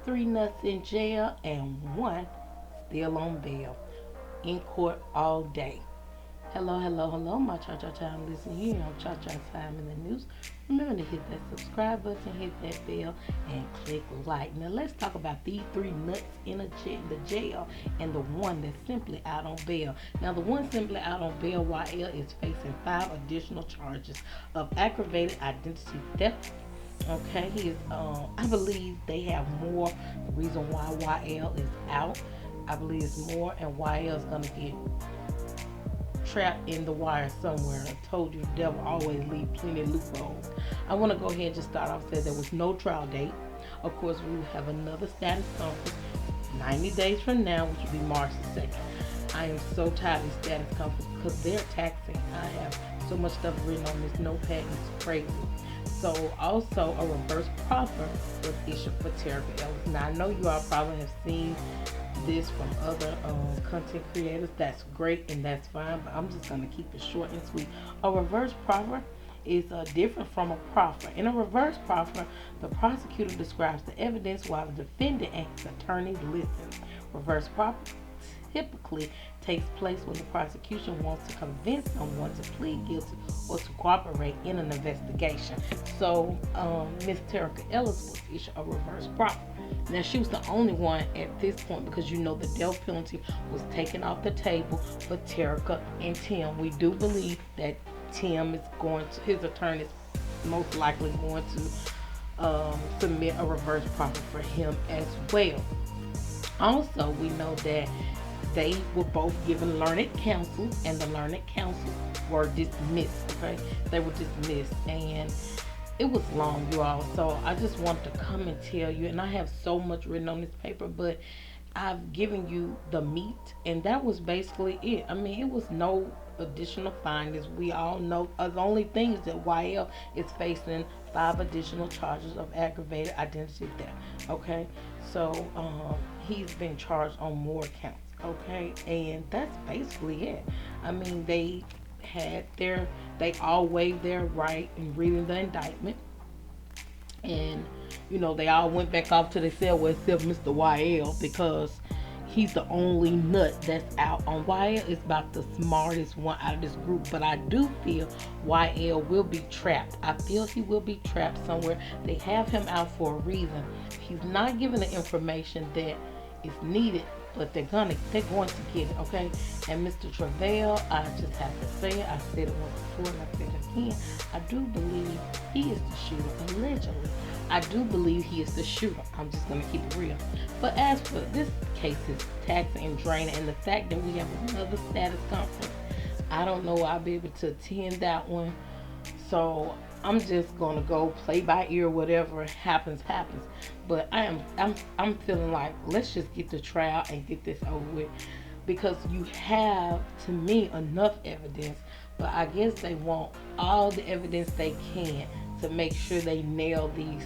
3 nuts in jail and 1 still on bail. In court all day. Hello, hello, hello, my Cha-Cha Time listen here on Cha-Cha Time in the News. Remember to hit that subscribe button, hit that bell, and click like. Now let's talk about these 3 nuts in the jail and the one that's simply out on bail. Now the one simply out on bail, YL, is facing 5 additional charges of aggravated identity theft. Okay, he is. I believe they have more. The reason why YL is out, I believe it's more, and YL is gonna get trapped in the wire somewhere. I told you the devil always leave plenty of loopholes. I want to go ahead and just start off saying there was no trial date. Of course, we will have another status conference 90 days from now, which will be March the 2nd. I am so tired of these status conferences because they're taxing. I have so much stuff written on this notepad, it's crazy. So also a reverse proffer was issued for Terica Ellis. Now I know you all probably have seen this from other content creators. That's great and that's fine, but I'm just going to keep it short and sweet. A reverse proffer is different from a proffer. In a reverse proffer, the prosecutor describes the evidence while the defendant and his attorney listen. Reverse proffer typically takes place when the prosecution wants to convince someone to plead guilty or to cooperate in an investigation. So Miss Terica Ellis was issued a reverse proffer. Now she was the only one at this point because you know the death penalty was taken off the table for Terica and Tim. We do believe that Tim is going to, his attorney is most likely going to submit a reverse proffer for him as well. Also, we know that they were both given learned counsel, and the learned counsel were dismissed. Okay, they were dismissed, and it was long, you all. So I just want to come and tell you, and I have so much written on this paper, but I've given you the meat, and that was basically it. I mean, it was no additional findings. We all know the only thing is that YL is facing 5 additional charges of aggravated identity theft. Okay, so he's been charged on more counts. Okay, and that's basically it. I mean, they all waived their right in reading the indictment, and you know they all went back off to their cell, well, except Mr. YL, because he's the only nut that's out. On YL is about the smartest one out of this group, but I do feel YL will be trapped. I feel he will be trapped somewhere. They have him out for a reason. He's not given the information that is needed, but they're going to get it, okay? And Mr. Travail, I just have to say it. I said it once before and I said it again. I do believe he is the shooter, allegedly. I do believe he is the shooter. I'm just going to keep it real. But as for this case, is taxing and draining, and the fact that we have another status conference, I don't know I'll be able to attend that one. So I'm just gonna go play by ear. Whatever happens, happens. But I'm feeling like let's just get the trial and get this over with, because you have, to me, enough evidence. But I guess they want all the evidence they can to make sure they nail these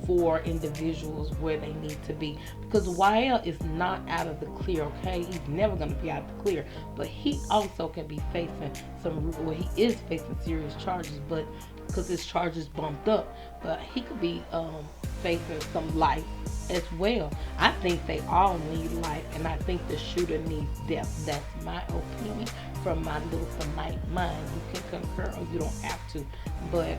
4 individuals where they need to be, because YL is not out of the clear. Okay, he's never going to be out of the clear, but he also can be facing he is facing serious charges, but because his charges bumped up, but he could be facing some life as well. I think they all need life, and I think the shooter needs death. That's my opinion from my little finite mind. You can concur or you don't have to, but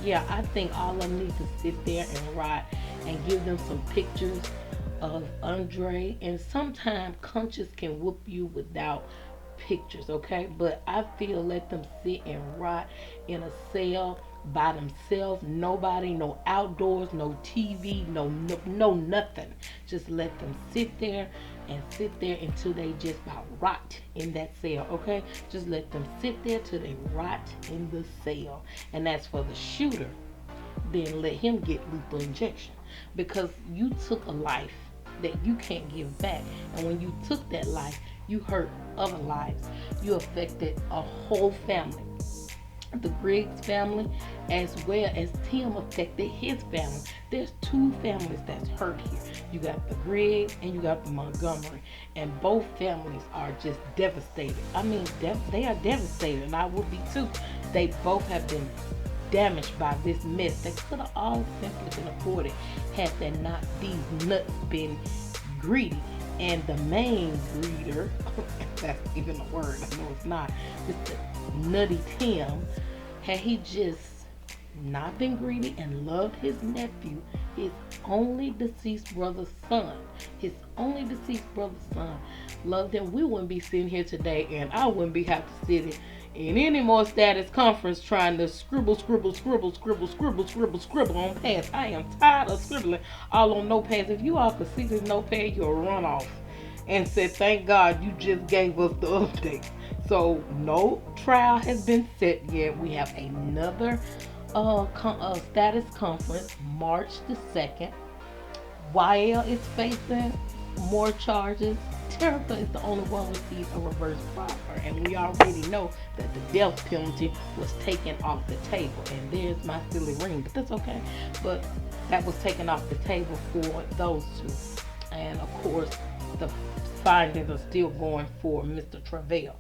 yeah, I think all of them need to sit there and write and give them some pictures of Andre. And sometimes conscience can whoop you without pictures, okay? But I feel let them sit and rot in a cell by themselves. Nobody, no outdoors, no TV, no nothing. Just let them sit there and sit there until they just about rot in that cell, okay? Just let them sit there till they rot in the cell. And as for the shooter, then let him get lethal injection, because you took a life that you can't give back. And when you took that life, you hurt other lives. You affected a whole family. The Griggs family, as well as Tim affected his family. There's 2 families that's hurt here. You got the Griggs and you got the Montgomery, and both families are just devastated. I mean, they are devastated, and I would be too. They both have been damaged by this mess that could have all simply been avoided had there not these nuts been greedy. And the main greeter, if that's even a word, I know it's not, Mr. Nutty Tim, had he just not been greedy and loved his nephew, his only deceased brother's son, loved him, we wouldn't be sitting here today, and I wouldn't be have to sit in any more status conference trying to scribble on pads. I am tired of scribbling all on notepads. If you all could see this notepad, you'll run off and say, thank God you just gave us the update. So no trial has been set yet. We have another status conference March the 2nd. YL is facing more charges. Terica is the only one received a reverse proffer, and we already know that the death penalty was taken off the table. And there's my silly ring, but that's okay. But that was taken off the table for those two. And of course, the findings are still going for Mr. Travell.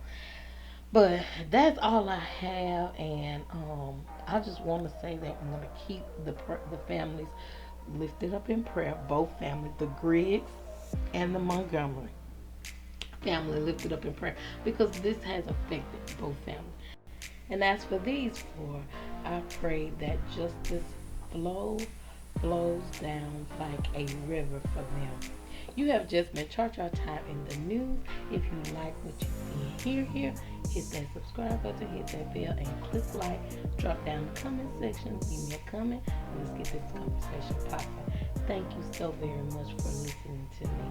But that's all I have, and I just want to say that I'm going to keep the families lifted up in prayer. Both families, the Griggs and the Montgomery family, lifted up in prayer, because this has affected both families. And as for these four, I pray that justice flows down like a river for them. You have just been Church Our Time in the News. If you like what you see and hear here, hit that subscribe button, hit that bell, and click like. Drop down the comment section, leave me a comment, and let's get this conversation popping. Thank you so very much for listening to me.